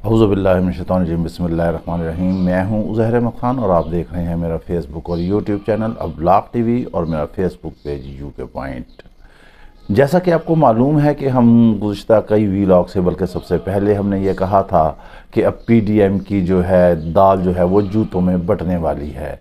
اعوذ باللہ من الشیطان الرجیم، بسم اللہ الرحمن الرحیم۔ میں ہوں عزہر احمد خان اور آپ دیکھ رہے ہیں میرا فیس بک اور یوٹیوب چینل ابلاغ ٹی وی اور میرا فیس بک پیج یو کے پوائنٹ۔ جیسا کہ آپ کو معلوم ہے کہ ہم گزشتہ کئی ویلاگ سے، بلکہ سب سے پہلے ہم نے یہ کہا تھا کہ اب پی ڈی ایم کی جو ہے دال جو ہے وہ جوتوں میں بٹنے والی ہے۔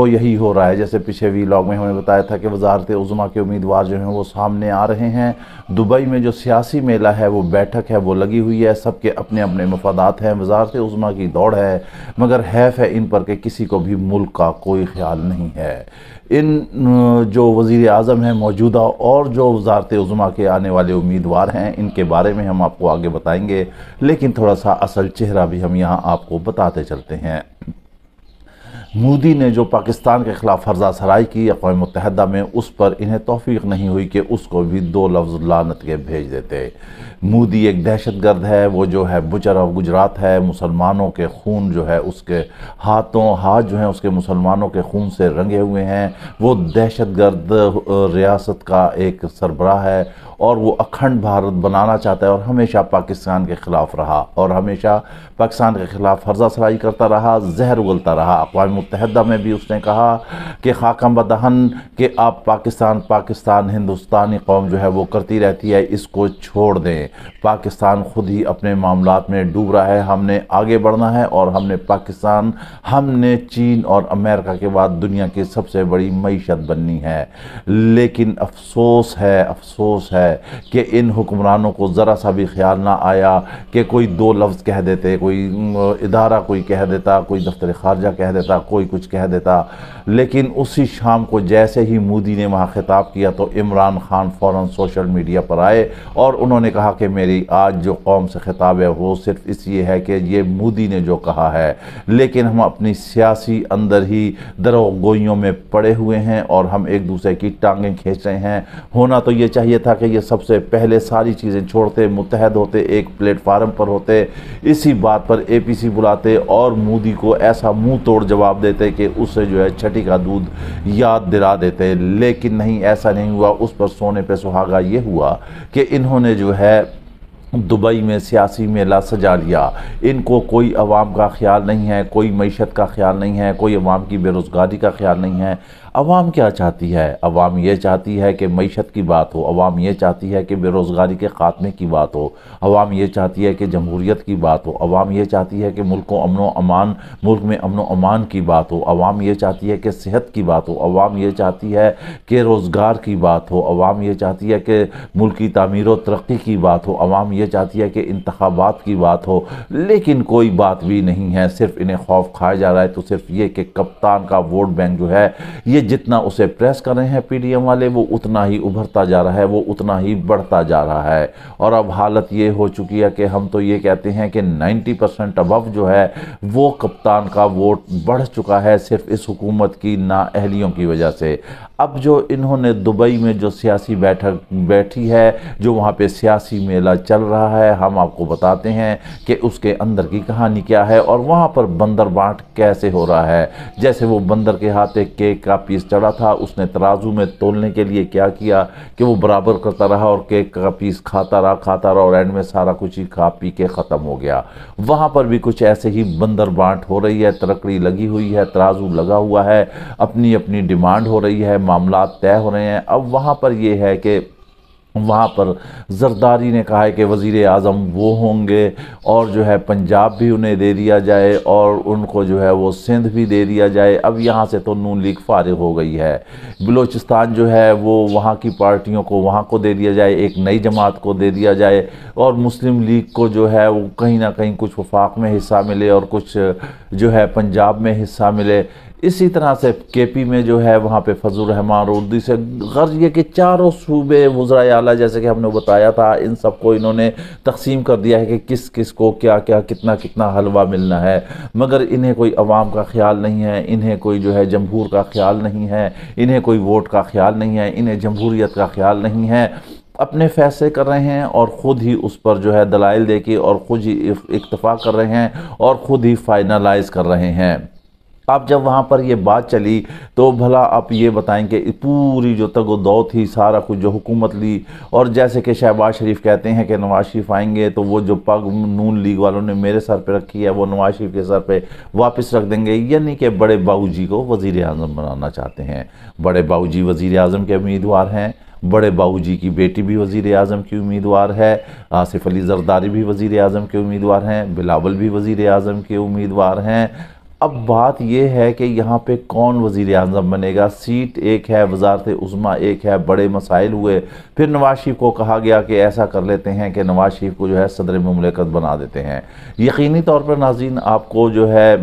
یہی ہو رہا ہے۔ جیسے پیچھے ویلاگ میں ہم نے بتایا تھا کہ وزارت عظمیٰ کے امیدوار جو ہیں وہ سامنے آ رہے ہیں۔ دبئی میں جو سیاسی میلہ ہے، وہ بیٹھک ہے، وہ لگی ہوئی ہے، سب کے اپنے اپنے مفادات ہیں، وزارت عظمیٰ کی دوڑ ہے، مگر حیف ہے ان پر کہ کسی کو بھی ملک کا کوئی خیال نہیں ہے۔ ان جو وزیر اعظم ہیں موجودہ اور جو وزارت عظمیٰ کے آنے والے امیدوار ہیں، ان کے بارے میں ہم آپ کو آگے بتائیں گے، لیکن تھوڑا سا اصل چہرہ بھی ہم یہاں آپ کو بتاتے چلتے ہیں۔ مودی نے جو پاکستان کے خلاف فرضہ سرائی کی اقوام متحدہ میں، اس پر انہیں توفیق نہیں ہوئی کہ اس کو بھی 2 لفظ لعنت کے بھیج دیتے۔ مودی ایک دہشت گرد ہے، وہ جو ہے بچر آف گجرات ہے، مسلمانوں کے خون جو ہے اس کے ہاتھ جو ہیں اس کے مسلمانوں کے خون سے رنگے ہوئے ہیں۔ وہ دہشت گرد ریاست کا ایک سربراہ ہے اور وہ اکھنڈ بھارت بنانا چاہتا ہے اور ہمیشہ پاکستان کے خلاف رہا اور ہمیشہ پاکستان کے خلاف فرضہ سرائی کرتا رہا، زہر اگلتا رہا۔ اقوام متحدہ میں بھی اس نے کہا کہ خاکم بدہن کہ آپ پاکستان ہندوستانی قوم جو ہے وہ کرتی رہتی ہے، اس کو چھوڑ دیں۔ پاکستان خود ہی اپنے معاملات میں ڈوب رہا ہے، ہم نے آگے بڑھنا ہے اور ہم نے چین اور امریکہ کے بعد دنیا کی سب سے بڑی معیشت بننی ہے۔ لیکن افسوس ہے کہ ان حکمرانوں کو ذرا سا بھی خیال نہ آیا کہ کوئی 2 لفظ کہہ دیتے، کوئی ادارہ کوئی کہہ دیتا، کوئی دفتر خارجہ کہہ دیتا، کوئی کچھ کہہ دیتا۔ لیکن اسی شام کو جیسے ہی مودی نے وہاں خطاب کیا تو عمران خان فوراً سوشل میڈیا پر آئے اور انہوں نے کہا کہ میری آج جو قوم سے خطاب ہے وہ صرف اس لیے ہے کہ یہ مودی نے جو کہا ہے، لیکن ہم اپنی سیاسی اندر ہی دروغ گوئیوں میں پڑے ہوئے ہیں اور ہم ایک دوسرے کی ٹانگیں کھینچ رہے ہیں۔ ہونا تو یہ چاہیے تھا کہ یہ سب سے پہلے ساری چیزیں چھوڑتے، متحد ہوتے، ایک پلیٹ فارم پر ہوتے، اسی بات پر اے پی سی بلاتے اور مودی کو ایسا منہ توڑ جواب دیتے کہ اسے جو ہے چھٹی کا دودھ یاد دلا دیتے، لیکن نہیں، ایسا نہیں ہوا۔ اس پر سونے پہ سہاگا یہ ہوا کہ انہوں نے جو ہے دبئی میں سیاسی میلہ سجا لیا۔ ان کو کوئی عوام کا خیال نہیں ہے، کوئی معیشت کا خیال نہیں ہے، کوئی عوام کی بے روزگاری کا خیال نہیں ہے۔ عوام کیا چاہتی ہے؟ عوام یہ چاہتی ہے کہ معیشت کی بات ہو، عوام یہ چاہتی ہے کہ بے روزگاری کے خاتمے کی بات ہو، عوام یہ چاہتی ہے کہ جمہوریت کی بات ہو، عوام یہ چاہتی ہے کہ ملک میں امن و امان کی بات ہو، عوام یہ چاہتی ہے کہ صحت کی بات ہو، عوام یہ چاہتی ہے کہ روزگار کی بات ہو، عوام یہ چاہتی ہے کہ ملک کی تعمیر و ترقی کی بات ہو، عوام یہ چاہتی ہے کہ انتخابات کی بات ہو، لیکن کوئی بات بھی نہیں ہے۔ صرف انہیں خوف کھایا جا رہا ہے تو صرف یہ کہ کپتان کا ووٹ بینک جو ہے یہ جتنا اسے پریس کر رہے ہیں پی ڈی ایم والے، وہ اتنا ہی ابھرتا جا رہا ہے، وہ اتنا ہی بڑھتا جا رہا ہے۔ اور اب حالت یہ ہو چکی ہے کہ ہم تو یہ کہتے ہیں کہ 90% ابو جو ہے وہ کپتان کا ووٹ بڑھ چکا ہے، صرف اس حکومت کی نااہلیوں کی وجہ سے۔ اب جو انہوں نے دبئی میں جو سیاسی بیٹھک بیٹھی ہے، جو وہاں پہ سیاسی میلہ چل رہا ہے، ہم آپ کو بتاتے ہیں کہ اس کے اندر کی کہانی کیا ہے اور وہاں پر بندر بانٹ کیسے ہو رہا ہے۔ جیسے وہ بندر کے ہاتھ ایک کیک کا پیس چڑھا تھا، اس نے ترازو میں تولنے کے لیے کیا کیا کہ وہ برابر کرتا رہا اور کیک کا پیس کھاتا رہا اور اینڈ میں سارا کچھ ہی کھا پی کے ختم ہو گیا۔ وہاں پر بھی کچھ ایسے ہی بندر بانٹ ہو رہی ہے، ترکڑی لگی ہوئی ہے، ترازو لگا ہوا ہے، اپنی اپنی ڈیمانڈ ہو رہی ہے، معاملات طے ہو رہے ہیں۔ اب وہاں پر یہ ہے کہ وہاں پر زرداری نے کہا ہے کہ وزیر اعظم وہ ہوں گے اور جو ہے پنجاب بھی انہیں دے دیا جائے اور ان کو جو ہے وہ سندھ بھی دے دیا جائے۔ اب یہاں سے تو نون لیگ فارغ ہو گئی ہے، بلوچستان جو ہے وہ وہاں کی پارٹیوں کو وہاں کو دے دیا جائے، ایک نئی جماعت کو دے دیا جائے اور مسلم لیگ کو جو ہے وہ کہیں نہ کہیں کچھ وفاق میں حصہ ملے اور کچھ جو ہے پنجاب میں حصہ ملے۔ اسی طرح سے کے پی میں جو ہے وہاں پہ فضل الرحمان اور اردو سے غرض یہ کہ چاروں صوبے وزرائے اعلیٰ جیسے کہ ہم نے بتایا تھا، ان سب کو انہوں نے تقسیم کر دیا ہے کہ کس کس کو کیا کیا کتنا حلوہ ملنا ہے، مگر انہیں کوئی عوام کا خیال نہیں ہے، انہیں کوئی جو ہے جمہور کا خیال نہیں ہے، انہیں کوئی ووٹ کا خیال نہیں ہے، انہیں جمہوریت کا خیال نہیں ہے۔ اپنے فیصلے کر رہے ہیں اور خود ہی اس پر جو ہے دلائل دے کے اور خود ہی اکتفا کر رہے ہیں اور خود ہی فائنلائز کر رہے ہیں۔ اب جب وہاں پر یہ بات چلی تو بھلا آپ یہ بتائیں کہ پوری جو تگ و دو تھی، سارا کچھ جو حکومت لی، اور جیسے کہ شہباز شریف کہتے ہیں کہ نواز شریف آئیں گے تو وہ جو پگ نون لیگ والوں نے میرے سر پہ رکھی ہے وہ نواز شریف کے سر پہ واپس رکھ دیں گے، یعنی کہ بڑے باؤ جی کو وزیر اعظم بنانا چاہتے ہیں۔ بڑے باؤ جی وزیر اعظم کے امیدوار ہیں، بڑے باؤ جی کی بیٹی بھی وزیر اعظم کی امیدوار ہے، آصف علی زرداری بھی وزیر اعظم کے امیدوار ہیں، بلاول بھی وزیر اعظم کے امیدوار ہیں۔ اب بات یہ ہے کہ یہاں پہ کون وزیر اعظم بنے گا؟ سیٹ ایک ہے، وزارت عظمیٰ ایک ہے، بڑے مسائل ہوئے، پھر نواز شریف کو کہا گیا کہ ایسا کر لیتے ہیں کہ نواز شریف کو جو ہے صدر مملکت بنا دیتے ہیں۔ یقینی طور پر ناظرین آپ کو جو ہے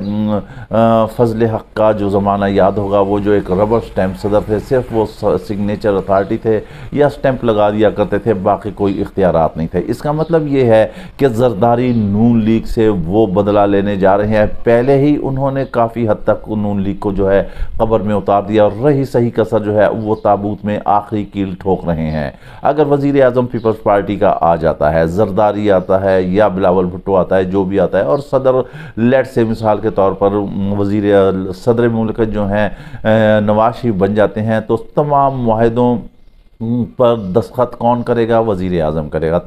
فضل حق کا جو زمانہ یاد ہوگا، وہ جو ایک ربر سٹیمپ صدر تھے، صرف وہ سگنیچر اتھارٹی تھے یا سٹیمپ لگا دیا کرتے تھے، باقی کوئی اختیارات نہیں تھے۔ اس کا مطلب یہ ہے کہ زرداری نون لیگ سے وہ بدلہ لینے جا رہے ہیں۔ پہلے ہی انہوں نے کافی حد تک نون لیگ کو جو ہے قبر میں اتار دیا، اور رہی صحیح کسر جو ہے وہ تابوت میں آخری کیل ٹھوک رہے ہیں۔ اگر وزیر اعظم پیپلز پارٹی کا آ جاتا ہے، زرداری آتا ہے یا بلاول بھٹو آتا ہے، جو بھی آتا ہے، اور صدر لیٹ سے مثال کے طور پر صدر مملکت جو ہیں نواز شریف بن جاتے ہیں، تو تمام معاہدوں پر دستخط کون کرے گا؟ وزیر اعظم کرے گا۔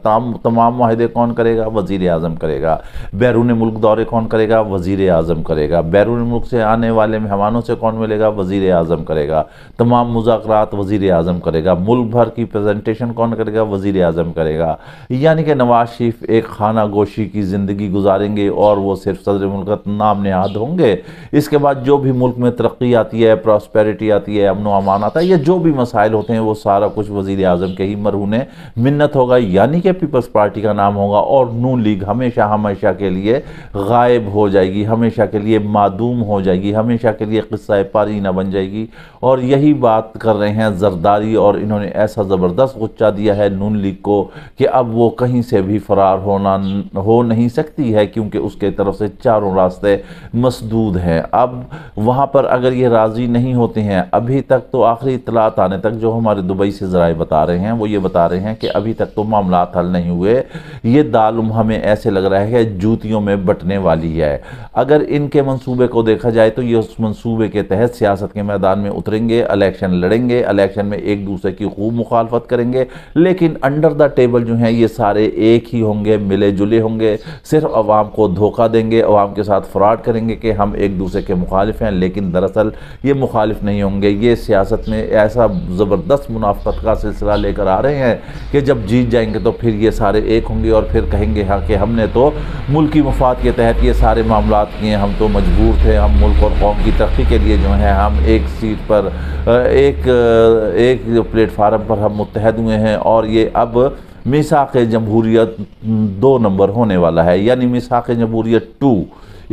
تمام معاہدے کون کرے گا؟ وزیر اعظم کرے گا۔ بیرون ملک دورے کون کرے گا؟ وزیر اعظم کرے گا۔ بیرون ملک سے آنے والے مہمانوں سے کون ملے گا؟ وزیر اعظم کرے گا۔ تمام مذاکرات وزیر اعظم کرے گا۔ ملک بھر کی پریزنٹیشن کون کرے گا؟ وزیر اعظم کرے گا۔ یعنی کہ نواز شریف ایک خانہ گوشی کی زندگی گزاریں گے اور وہ صرف صدر مملکت نام نہاد ہوں گے۔ اس کے بعد جو بھی ملک میں ترقی آتی ہے، پراسپیرٹی آتی ہے، امن و امان آتا ہے، یا جو بھی مسائل ہوتے ہیں، وہ سارا کچھ وزیر اعظم کے ہی مرہون منت ہوگا، یعنی کہ پیپلز پارٹی کا نام ہوگا، اور نون لیگ ہمیشہ ہمیشہ کے لیے غائب ہو جائے گی، ہمیشہ کے لیے معدوم ہو جائے گی، ہمیشہ کے لیے قصہ پاری نہ بن جائے گی۔ اور یہی بات کر رہے ہیں زرداری، اور انہوں نے ایسا زبردست غچہ دیا ہے نون لیگ کو کہ اب وہ کہیں سے بھی فرار ہو نہیں سکتی ہے، کیونکہ اس کے طرف سے چاروں راستے مسدود ہیں۔ اب وہاں پر اگر یہ راضی نہیں ہوتے ہیں، ابھی تک تو آخری اطلاعات آنے تک جو ہمارے دبئی سے ذرائع بتا رہے ہیں، وہ یہ بتا رہے ہیں کہ ابھی تک تو معاملات حل نہیں ہوئے، یہ دال ہمیں ایسے لگ رہا ہے کہ جوتیوں میں بٹنے والی ہے۔ اگر ان کے منصوبے کو دیکھا جائے تو یہ اس منصوبے کے تحت سیاست کے میدان میں اتریں گے، الیکشن لڑیں گے، الیکشن میں ایک دوسرے کی خوب مخالفت کریں گے، لیکن انڈر دا ٹیبل جو ہیں یہ سارے ایک ہی ہوں گے، ملے جلے ہوں گے، صرف عوام کو دھوکہ دیں گے، عوام کے ساتھ فراڈ کریں گے کہ ہم ایک دوسرے کے مخالف ہیں، لیکن دراصل یہ مخالف نہیں ہوں گے۔ یہ سیاست میں ایسا زبردست منافقت کا سلسلہ لے کر آ رہے ہیں کہ جب جیت جائیں گے تو پھر یہ سارے ایک ہوں گے، اور پھر کہیں گے ہاں کہ ہم نے تو ملکی مفاد کے تحت یہ سارے معاملات کیے، ہم تو مجبور تھے، ہم ملک اور قوم کی ترقی کے لیے جو ہیں ہم ایک سیٹ پر ایک پلیٹ فارم پر ہم متحد ہوئے ہیں، اور یہ اب میثاق جمہوریت 2 نمبر ہونے والا ہے، یعنی میثاق جمہوریت 2،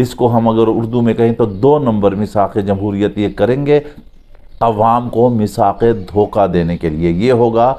اس کو ہم اگر اردو میں کہیں تو 2 نمبر میثاق جمہوریت یہ کریں گے عوام کو میثاق دھوکہ دینے کے لیے۔ یہ ہوگا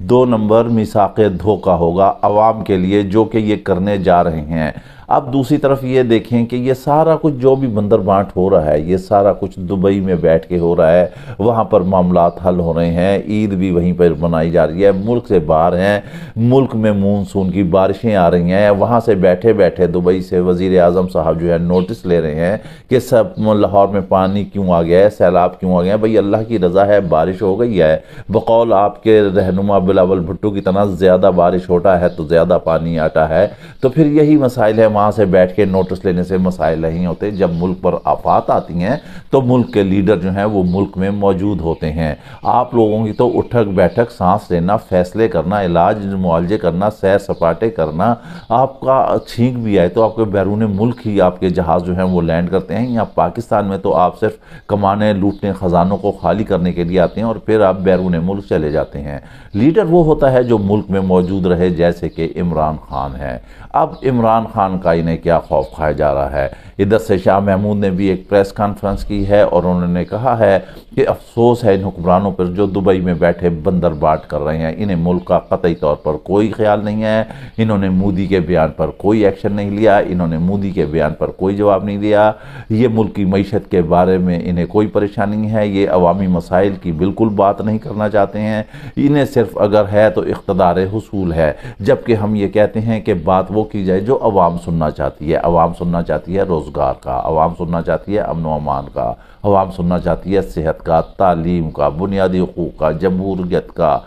2 نمبر میثاق دھوکہ ہوگا عوام کے لیے، جو کہ یہ کرنے جا رہے ہیں۔ اب دوسری طرف یہ دیکھیں کہ یہ سارا کچھ جو بھی بندر بانٹ ہو رہا ہے، یہ سارا کچھ دبئی میں بیٹھ کے ہو رہا ہے، وہاں پر معاملات حل ہو رہے ہیں، عید بھی وہیں پر منائی جا رہی ہے، ملک سے باہر ہیں، ملک میں مونسون کی بارشیں آ رہی ہیں، وہاں سے بیٹھے بیٹھے دبئی سے وزیر اعظم صاحب جو ہے نوٹس لے رہے ہیں کہ سب لاہور میں پانی کیوں آ گیا ہے، سیلاب کیوں آ گیا ہے۔ بھئی اللہ کی رضا ہے، بارش ہو گئی ہے، بقول آپ کے رہنما بلاول بھٹو کی طرح زیادہ بارش ہوتا ہے تو زیادہ پانی آتا ہے، تو پھر یہی مسائل ہے، وہاں سے بیٹھ کے نوٹس لینے سے مسائل نہیں ہوتے۔ جب ملک پر آفات آتی ہیں تو ملک کے لیڈر جو ہیں وہ ملک میں موجود ہوتے ہیں۔ آپ لوگوں کی تو اٹھک بیٹھک، سانس لینا، فیصلے کرنا، علاج معالجے کرنا، سیر سپاٹے کرنا، آپ کا چھینک بھی آئے تو آپ کے بیرون ملک ہی آپ کے جہاز جو ہیں وہ لینڈ کرتے ہیں۔ یہاں پاکستان میں تو آپ صرف کمانے، لوٹنے، خزانوں کو خالی کرنے کے لیے آتے ہیں اور پھر آپ بیرون ملک چلے جاتے ہیں۔ لیڈر وہ ہوتا ہے جو ملک میں موجود رہے، جیسے کہ عمران خان ہے۔ اب عمران خان کا انہیں کیا خوف کھایا جا رہا ہے؟ ادھر سے شاہ محمود نے بھی ایک پریس کانفرنس کی ہے اور انہوں نے کہا ہے کہ افسوس ہے ان حکمرانوں پر جو دبئی میں بیٹھے بندر بانٹ کر رہے ہیں، انہیں ملک کا قطعی طور پر کوئی خیال نہیں ہے، انہوں نے مودی کے بیان پر کوئی ایکشن نہیں لیا، انہوں نے مودی کے بیان پر کوئی جواب نہیں دیا، یہ ملک کی معیشت کے بارے میں انہیں کوئی پریشانی نہیں ہے، یہ عوامی مسائل کی بالکل بات نہیں کرنا چاہتے ہیں، انہیں صرف اگر ہے تو اقتدار حصول ہے، جبکہ ہم یہ کہتے ہیں کہ بات وہ کی جائے جو عوام سننا سننا چاہتی ہے؟ عوام سننا چاہتی ہے روزگار کا، عوام سننا چاہتی ہے امن و امان کا، عوام سننا چاہتی ہے صحت کا، تعلیم کا، بنیادی حقوق کا، جمہوریت کا،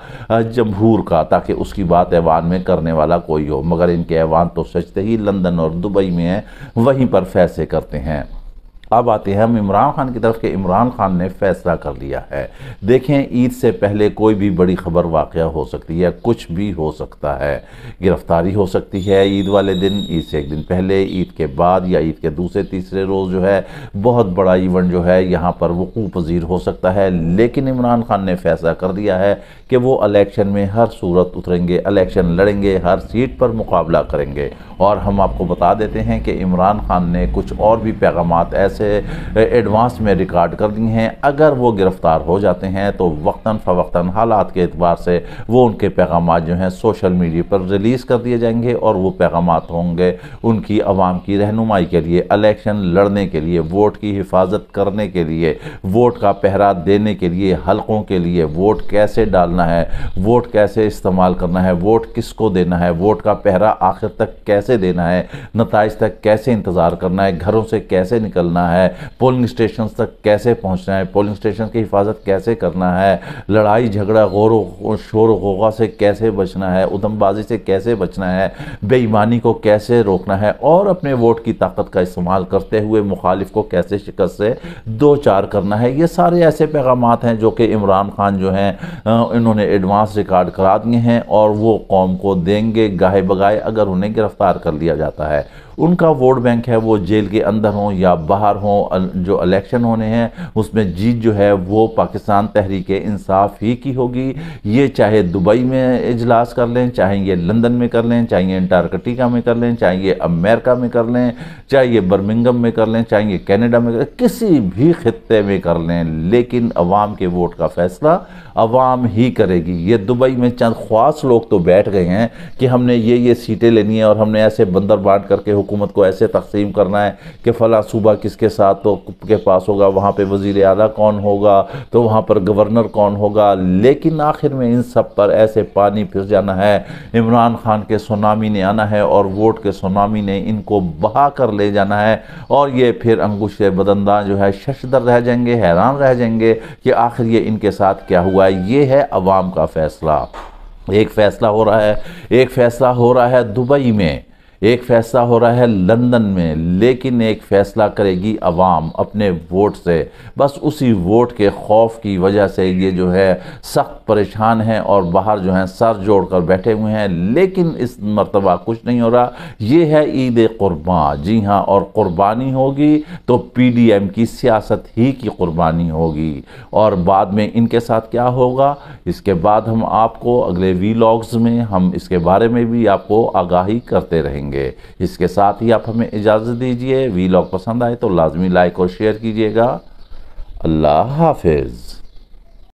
جمہور کا، تاکہ اس کی بات ایوان میں کرنے والا کوئی ہو۔ مگر ان کے ایوان تو سجتے ہی لندن اور دبئی میں ہیں، وہیں پر فیصلے کرتے ہیں۔ اب آتے ہیں ہم عمران خان کی طرف کہ عمران خان نے فیصلہ کر لیا ہے۔ دیکھیں، عید سے پہلے کوئی بھی بڑی خبر واقعہ ہو سکتی ہے، کچھ بھی ہو سکتا ہے۔ گرفتاری ہو سکتی ہے عید والے دن، عید سے ایک دن پہلے، عید کے بعد، یا عید کے دوسرے تیسرے روز جو ہے بہت بڑا ایونٹ جو ہے یہاں پر وقوع پذیر ہو سکتا ہے۔ لیکن عمران خان نے فیصلہ کر دیا ہے کہ وہ الیکشن میں ہر صورت اتریں گے، الیکشن لڑیں گے، ہر سیٹ پر مقابلہ کریں گے۔ اور ہم آپ کو بتا دیتے ہیں کہ عمران خان نے کچھ اور بھی پیغامات ایسے ایڈوانس میں ریکارڈ کر دی ہیں، اگر وہ گرفتار ہو جاتے ہیں تو وقتاً فوقتاً حالات کے اعتبار سے وہ ان کے پیغامات جو ہیں سوشل میڈیا پر ریلیز کر دیے جائیں گے، اور وہ پیغامات ہوں گے ان کی عوام کی رہنمائی کے لیے، الیکشن لڑنے کے لیے، ووٹ کی حفاظت کرنے کے لیے، ووٹ کا پہرا دینے کے لیے، حلقوں کے لیے، ووٹ کیسے ڈالنا ہے، ووٹ کیسے استعمال کرنا ہے، ووٹ کس کو دینا ہے، ووٹ کا پہرا آخر تک کیسے دینا ہے، نتائج تک کیسے انتظار کرنا ہے، گھروں سے کیسے نکلنا ہے، پولنگ سٹیشنز تک کیسے پہنچنا ہے، پولنگ سٹیشن کی حفاظت کیسے کرنا ہے، لڑائی جھگڑا شور و غوغا سے کیسے بچنا ہے، ادھم بازی سے کیسے بچنا ہے، بے ایمانی کو کیسے روکنا ہے، اور اپنے ووٹ کی طاقت کا استعمال کرتے ہوئے مخالف کو کیسے شکست سے دو چار کرنا ہے۔ یہ سارے ایسے پیغامات ہیں جو کہ عمران خان جو ہیں انہوں نے ایڈوانس ریکارڈ کرا دیے ہیں، اور وہ قوم کو دیں گے گاہے بگائے اگر انہیں گرفتار کر لیا جاتا ہے۔ ان کا ووٹ بینک ہے وہ جیل کے اندر ہوں یا باہر ہوں، جو الیکشن ہونے ہیں اس میں جیت جو ہے وہ پاکستان تحریک انصاف ہی کی ہوگی۔ یہ چاہے دبئی میں اجلاس کر لیں، چاہے یہ لندن میں کر لیں، چاہے یہ انٹارکٹیکا میں کر لیں، چاہے یہ امریکہ میں کر لیں، چاہے یہ برمنگم میں کر لیں، چاہے یہ کینیڈا میں کر لیں، کسی بھی خطے میں کر لیں، لیکن عوام کے ووٹ کا فیصلہ عوام ہی کرے گی۔ یہ دبئی میں چند خاص لوگ تو بیٹھ گئے ہیں کہ ہم نے یہ سیٹیں لینی ہیں، اور ہم نے ایسے بندر بانٹ کر کے حکومت کو ایسے تقسیم کرنا ہے کہ فلاں صوبہ کس کے ساتھ تو کے پاس ہوگا، وہاں پہ وزیر اعلیٰ کون ہوگا، تو وہاں پر گورنر کون ہوگا۔ لیکن آخر میں ان سب پر ایسے پانی پھر جانا ہے، عمران خان کے سونامی نے آنا ہے، اور ووٹ کے سونامی نے ان کو بہا کر لے جانا ہے، اور یہ پھر انگوش بدنداں جو ہے ششدر رہ جائیں گے، حیران رہ جائیں گے کہ آخر یہ ان کے ساتھ کیا ہوا ہے۔ یہ ہے عوام کا فیصلہ۔ ایک فیصلہ ہو رہا ہے، ایک فیصلہ ہو رہا ہے دبئی میں، ایک فیصلہ ہو رہا ہے لندن میں، لیکن ایک فیصلہ کرے گی عوام اپنے ووٹ سے۔ بس اسی ووٹ کے خوف کی وجہ سے یہ جو ہے سخت پریشان ہیں، اور باہر جو ہیں سر جوڑ کر بیٹھے ہوئے ہیں، لیکن اس مرتبہ کچھ نہیں ہو رہا۔ یہ ہے عید قربان، جی ہاں، اور قربانی ہوگی تو پی ڈی ایم کی سیاست ہی کی قربانی ہوگی۔ اور بعد میں ان کے ساتھ کیا ہوگا، اس کے بعد ہم آپ کو اگلے ویلاگز میں ہم اس کے بارے میں بھی آپ کو آگاہی کرتے رہیں گے۔ اس کے ساتھ ہی آپ ہمیں اجازت دیجئے، ویلاگ پسند آئے تو لازمی لائک اور شیئر کیجئے گا۔ اللہ حافظ۔